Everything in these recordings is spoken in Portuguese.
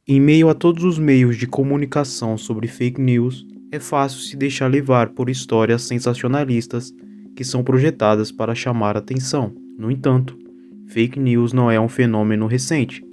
Em meio a todos os meios de comunicação sobre fake news, é fácil se deixar levar por histórias sensacionalistas que são projetadas para chamar atenção. No entanto, fake news não é um fenômeno recente.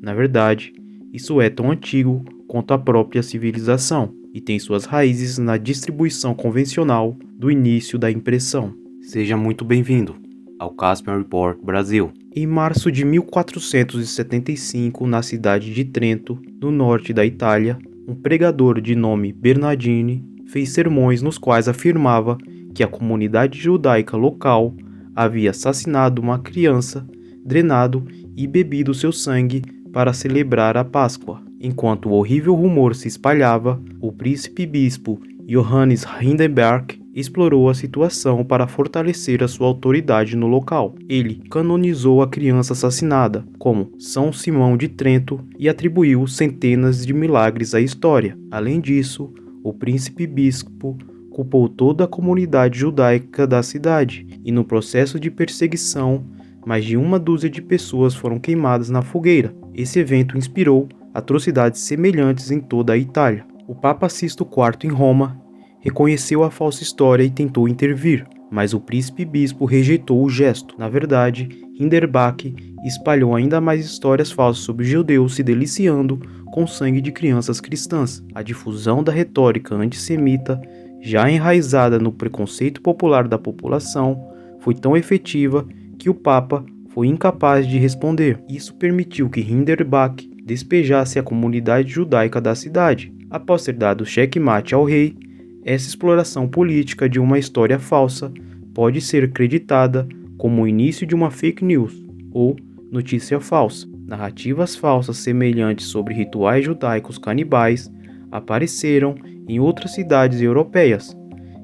Na verdade, isso é tão antigo quanto a própria civilização e tem suas raízes na distribuição convencional do início da impressão. Seja muito bem-vindo ao Caspian Report Brasil. Em março de 1475, na cidade de Trento, no norte da Itália, um pregador de nome Bernardini fez sermões nos quais afirmava que a comunidade judaica local havia assassinado uma criança, drenado e bebido seu sangue para celebrar a Páscoa. Enquanto o horrível rumor se espalhava, o príncipe-bispo Johannes Hindenburg explorou a situação para fortalecer a sua autoridade no local. Ele canonizou a criança assassinada como São Simão de Trento e atribuiu centenas de milagres à história. Além disso, o príncipe-bispo culpou toda a comunidade judaica da cidade, e no processo de perseguição, mais de uma dúzia de pessoas foram queimadas na fogueira. Esse evento inspirou atrocidades semelhantes em toda a Itália. O Papa Sisto IV, em Roma, reconheceu a falsa história e tentou intervir, mas o príncipe-bispo rejeitou o gesto. Na verdade, Hindenburg espalhou ainda mais histórias falsas sobre judeus se deliciando com o sangue de crianças cristãs. A difusão da retórica antissemita, já enraizada no preconceito popular da população, foi tão efetiva que o Papa foi incapaz de responder. Isso permitiu que Hindenburg despejasse a comunidade judaica da cidade. Após ter dado checkmate ao rei, essa exploração política de uma história falsa pode ser creditada como o início de uma fake news ou notícia falsa. Narrativas falsas semelhantes sobre rituais judaicos canibais apareceram em outras cidades europeias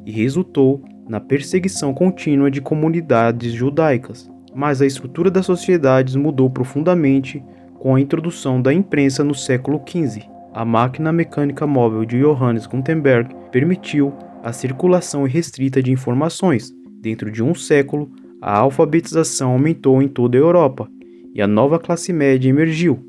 e resultou na perseguição contínua de comunidades judaicas. Mas a estrutura das sociedades mudou profundamente com a introdução da imprensa no século XV. A máquina mecânica móvel de Johannes Gutenberg permitiu a circulação irrestrita de informações. Dentro de um século, a alfabetização aumentou em toda a Europa e a nova classe média emergiu,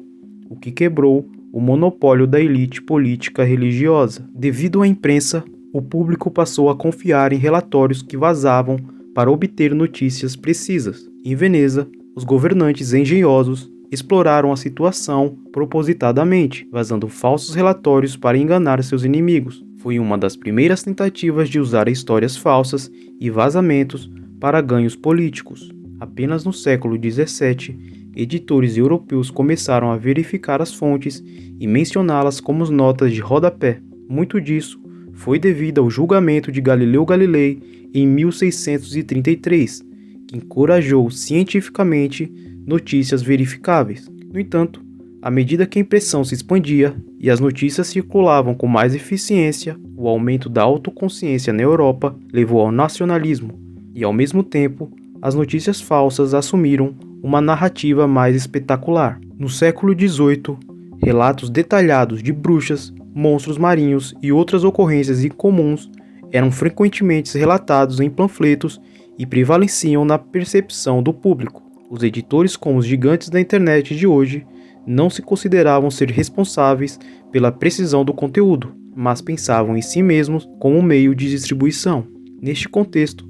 o que quebrou o monopólio da elite política religiosa. Devido à imprensa, o público passou a confiar em relatórios que vazavam para obter notícias precisas. Em Veneza, os governantes engenhosos exploraram a situação propositadamente, vazando falsos relatórios para enganar seus inimigos. Foi uma das primeiras tentativas de usar histórias falsas e vazamentos para ganhos políticos. Apenas no século XVII, editores europeus começaram a verificar as fontes e mencioná-las como notas de rodapé. Muito disso foi devido ao julgamento de Galileu Galilei em 1633, que encorajou cientificamente notícias verificáveis. No entanto, à medida que a impressão se expandia e as notícias circulavam com mais eficiência, o aumento da autoconsciência na Europa levou ao nacionalismo e, ao mesmo tempo, as notícias falsas assumiram uma narrativa mais espetacular. No século XVIII, relatos detalhados de bruxas, monstros marinhos e outras ocorrências incomuns eram frequentemente relatados em panfletos e prevaleciam na percepção do público. Os editores, como os gigantes da internet de hoje, não se consideravam ser responsáveis pela precisão do conteúdo, mas pensavam em si mesmos como meio de distribuição. Neste contexto,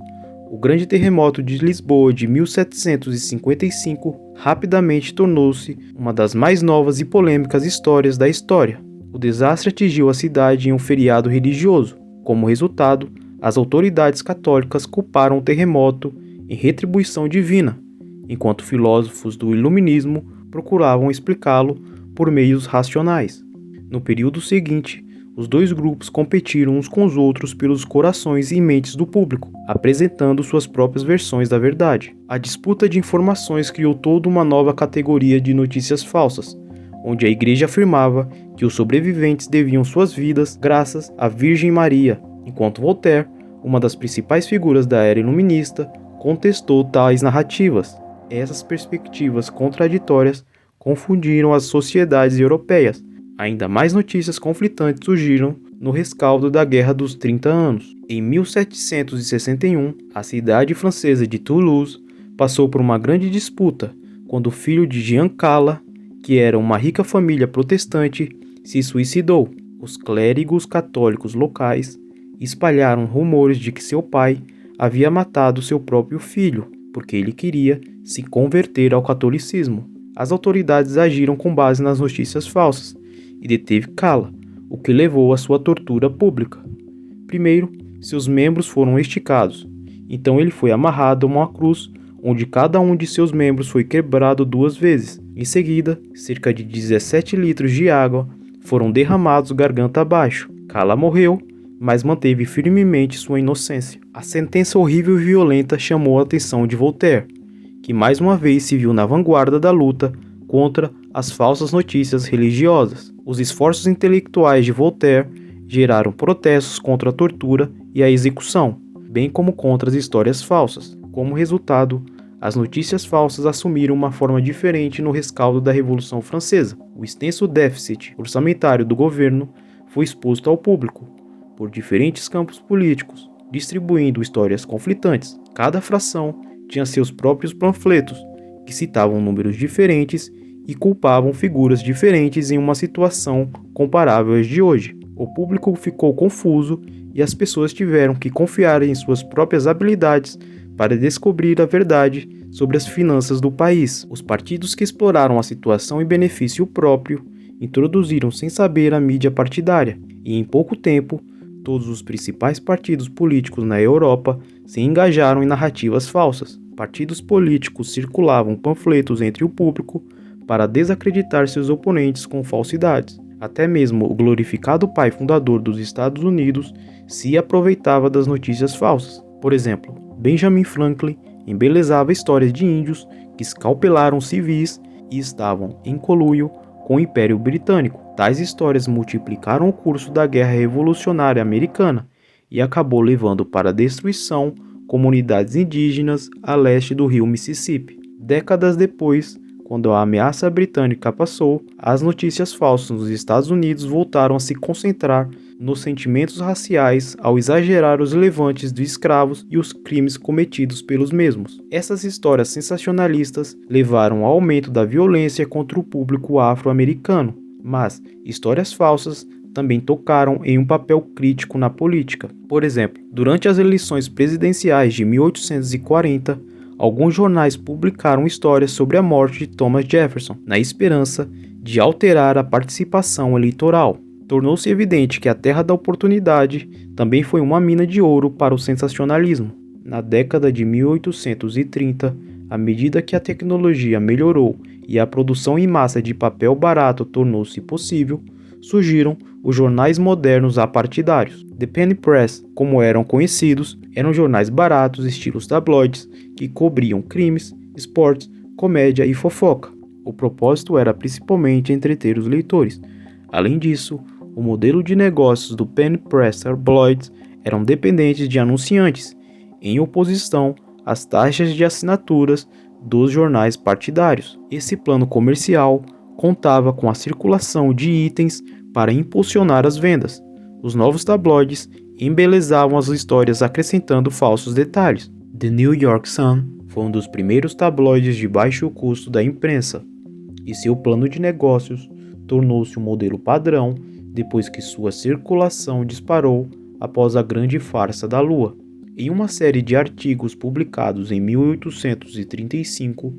o grande terremoto de Lisboa de 1755 rapidamente tornou-se uma das mais novas e polêmicas histórias da história. O desastre atingiu a cidade em um feriado religioso. Como resultado, as autoridades católicas culparam o terremoto em retribuição divina, enquanto filósofos do iluminismo procuravam explicá-lo por meios racionais. No período seguinte, os dois grupos competiram uns com os outros pelos corações e mentes do público, apresentando suas próprias versões da verdade. A disputa de informações criou toda uma nova categoria de notícias falsas, onde a igreja afirmava que os sobreviventes deviam suas vidas graças à Virgem Maria, enquanto Voltaire, uma das principais figuras da era iluminista, contestou tais narrativas. Essas perspectivas contraditórias confundiram as sociedades europeias. Ainda mais notícias conflitantes surgiram no rescaldo da Guerra dos 30 Anos. Em 1761, a cidade francesa de Toulouse passou por uma grande disputa quando o filho de Jean Cala que era uma rica família protestante, se suicidou. Os clérigos católicos locais espalharam rumores de que seu pai havia matado seu próprio filho, porque ele queria se converter ao catolicismo. As autoridades agiram com base nas notícias falsas e deteve Kala, o que levou à sua tortura pública. Primeiro, seus membros foram esticados, então ele foi amarrado a uma cruz, onde cada um de seus membros foi quebrado 2 vezes. Em seguida, cerca de 17 litros de água foram derramados garganta abaixo. Kala morreu, mas manteve firmemente sua inocência. A sentença horrível e violenta chamou a atenção de Voltaire, que mais uma vez se viu na vanguarda da luta contra as falsas notícias religiosas. Os esforços intelectuais de Voltaire geraram protestos contra a tortura e a execução, bem como contra as histórias falsas. Como resultado, as notícias falsas assumiram uma forma diferente no rescaldo da Revolução Francesa. O extenso déficit orçamentário do governo foi exposto ao público por diferentes campos políticos, distribuindo histórias conflitantes. Cada fração tinha seus próprios panfletos, que citavam números diferentes e culpavam figuras diferentes em uma situação comparável às de hoje. O público ficou confuso e as pessoas tiveram que confiar em suas próprias habilidades para descobrir a verdade sobre as finanças do país. Os partidos que exploraram a situação em benefício próprio introduziram sem saber a mídia partidária, e em pouco tempo, todos os principais partidos políticos na Europa se engajaram em narrativas falsas. Partidos políticos circulavam panfletos entre o público para desacreditar seus oponentes com falsidades. Até mesmo o glorificado pai fundador dos Estados Unidos se aproveitava das notícias falsas. Por exemplo, Benjamin Franklin embelezava histórias de índios que escalpelaram civis e estavam em conluio com o Império Britânico. Tais histórias multiplicaram o curso da Guerra Revolucionária Americana e acabou levando para a destruição comunidades indígenas a leste do rio Mississippi. Décadas depois, quando a ameaça britânica passou, as notícias falsas nos Estados Unidos voltaram a se concentrar nos sentimentos raciais ao exagerar os levantes de escravos e os crimes cometidos pelos mesmos. Essas histórias sensacionalistas levaram ao aumento da violência contra o público afro-americano, mas histórias falsas também tocaram em um papel crítico na política. Por exemplo, durante as eleições presidenciais de 1840, alguns jornais publicaram histórias sobre a morte de Thomas Jefferson, na esperança de alterar a participação eleitoral. Tornou-se evidente que a terra da oportunidade também foi uma mina de ouro para o sensacionalismo. Na década de 1830, à medida que a tecnologia melhorou e a produção em massa de papel barato tornou-se possível, surgiram os jornais modernos apartidários. The Penny Press, como eram conhecidos, eram jornais baratos estilos tabloides que cobriam crimes, esportes, comédia e fofoca. O propósito era principalmente entreter os leitores. Além disso, o modelo de negócios do Penny Press tabloides eram dependentes de anunciantes, em oposição às taxas de assinaturas dos jornais partidários. Esse plano comercial contava com a circulação de itens para impulsionar as vendas. Os novos tabloides embelezavam as histórias acrescentando falsos detalhes. The New York Sun foi um dos primeiros tabloides de baixo custo da imprensa, e seu plano de negócios tornou-se um modelo padrão depois que sua circulação disparou após a grande farsa da Lua. Em uma série de artigos publicados em 1835,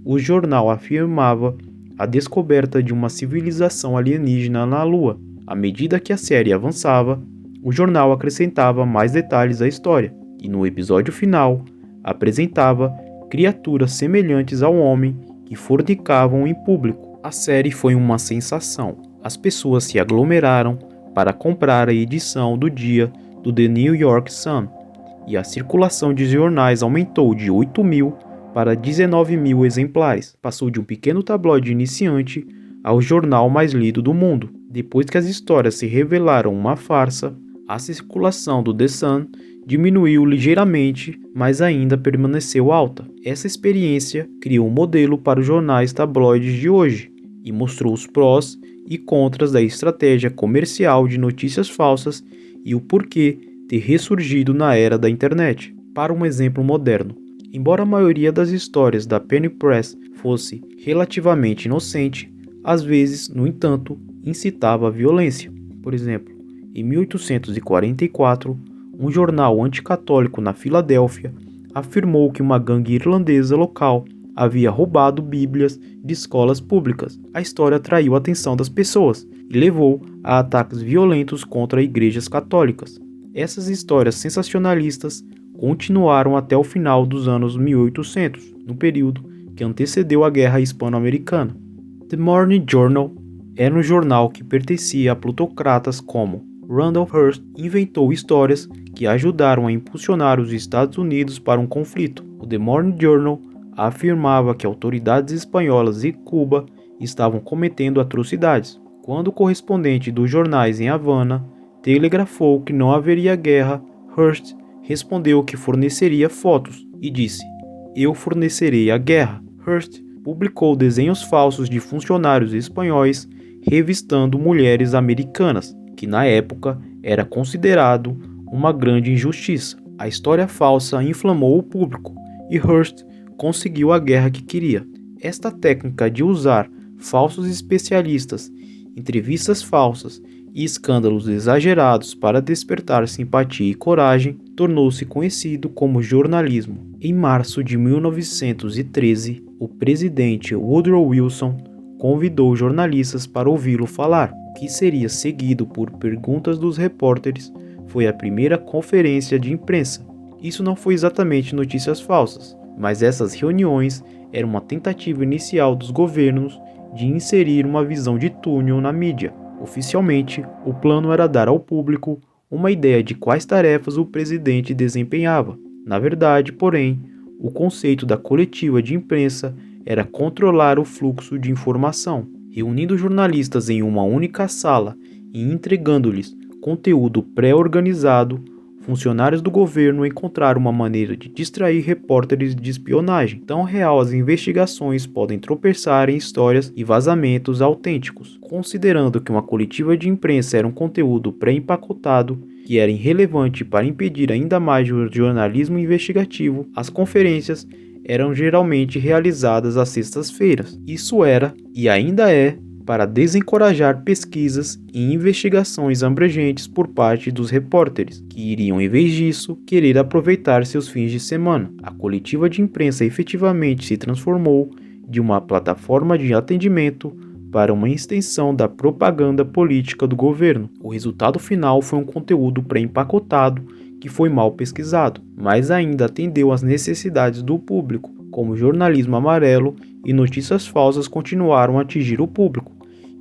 o jornal afirmava a descoberta de uma civilização alienígena na Lua. À medida que a série avançava, o jornal acrescentava mais detalhes à história, e no episódio final, apresentava criaturas semelhantes ao homem que fornicavam em público. A série foi uma sensação. As pessoas se aglomeraram para comprar a edição do dia do The New York Sun, e a circulação de jornais aumentou de 8.000 para 19.000 exemplares. Passou de um pequeno tabloide iniciante ao jornal mais lido do mundo. Depois que as histórias se revelaram uma farsa, a circulação do The Sun diminuiu ligeiramente, mas ainda permaneceu alta. Essa experiência criou um modelo para os jornais tabloides de hoje e mostrou os prós e contras da estratégia comercial de notícias falsas e o porquê ter ressurgido na era da internet. Para um exemplo moderno, embora a maioria das histórias da Penny Press fosse relativamente inocente, às vezes, no entanto, incitava a violência. Por exemplo, em 1844, um jornal anticatólico na Filadélfia afirmou que uma gangue irlandesa local havia roubado bíblias de escolas públicas. A história atraiu a atenção das pessoas e levou a ataques violentos contra igrejas católicas. Essas histórias sensacionalistas continuaram até o final dos anos 1800, no período que antecedeu a Guerra Hispano-Americana. The Morning Journal era um jornal que pertencia a plutocratas como Randolph Hearst inventou histórias que ajudaram a impulsionar os Estados Unidos para um conflito. O The Morning Journal afirmava que autoridades espanholas e Cuba estavam cometendo atrocidades. Quando o correspondente dos jornais em Havana telegrafou que não haveria guerra, Hearst respondeu que forneceria fotos e disse: "Eu fornecerei a guerra." Hearst publicou desenhos falsos de funcionários espanhóis revistando mulheres americanas, que na época era considerado uma grande injustiça. A história falsa inflamou o público e Hearst conseguiu a guerra que queria. Esta técnica de usar falsos especialistas, entrevistas falsas e escândalos exagerados para despertar simpatia e coragem tornou-se conhecido como jornalismo. Em março de 1913, o presidente Woodrow Wilson convidou jornalistas para ouvi-lo falar. O que seria seguido por perguntas dos repórteres foi a primeira conferência de imprensa. Isso não foi exatamente notícias falsas, mas essas reuniões eram uma tentativa inicial dos governos de inserir uma visão de túnel na mídia. Oficialmente, o plano era dar ao público uma ideia de quais tarefas o presidente desempenhava. Na verdade, porém, o conceito da coletiva de imprensa era controlar o fluxo de informação, reunindo jornalistas em uma única sala e entregando-lhes conteúdo pré-organizado. Funcionários do governo encontraram uma maneira de distrair repórteres de espionagem. Tão real as investigações podem tropeçar em histórias e vazamentos autênticos. Considerando que uma coletiva de imprensa era um conteúdo pré-empacotado que era irrelevante para impedir ainda mais o jornalismo investigativo, as conferências eram geralmente realizadas às sextas-feiras. Isso era, e ainda é, para desencorajar pesquisas e investigações abrangentes por parte dos repórteres, que iriam, em vez disso, querer aproveitar seus fins de semana. A coletiva de imprensa efetivamente se transformou de uma plataforma de atendimento para uma extensão da propaganda política do governo. O resultado final foi um conteúdo pré-empacotado que foi mal pesquisado, mas ainda atendeu às necessidades do público, como jornalismo amarelo e notícias falsas continuaram a atingir o público.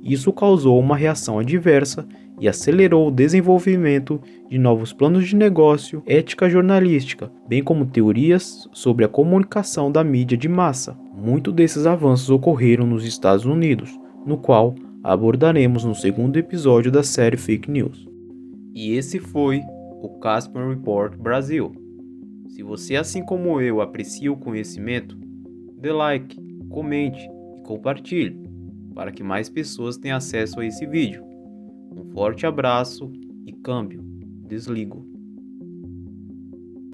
Isso causou uma reação adversa e acelerou o desenvolvimento de novos planos de negócio, ética jornalística, bem como teorias sobre a comunicação da mídia de massa. Muitos desses avanços ocorreram nos Estados Unidos, no qual abordaremos no segundo episódio da série Fake News. E esse foi o Casper Report Brasil. Se você, assim como eu, aprecia o conhecimento, dê like, comente e compartilhe, para que mais pessoas tenham acesso a esse vídeo. Um forte abraço e câmbio. Desligo.